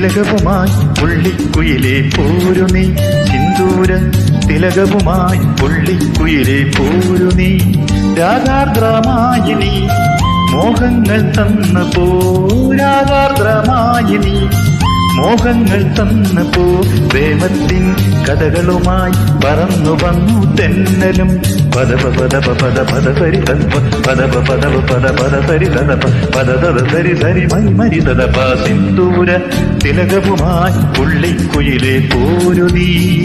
തിലകവുമായി പുള്ളിക്കുയിലേ പോരു നീ, സിന്ദൂര തിലകവുമായി പുള്ളിക്കുയിലേ പോരു നീ. രാഗാർദ്രമായി നീ മോഹങ്ങൾ തന്നു പോ, രാഗാർദ്രമായി നീ മോഹങ്ങൾ തന്നു പോ. പ്രേമത്തിൻ കഥകളുമായി പറന്നു വന്നു തെന്നലും. പദപ പദപ പദ പദ സരി തപ്പ പദപ പദപ പദ പദ സരി തദപ പദതദ സരി സരി മരി മരി തദപ. സിന്ദൂര തിലകവുമായി പുള്ളിക്കുയിലേ പോരു നീ.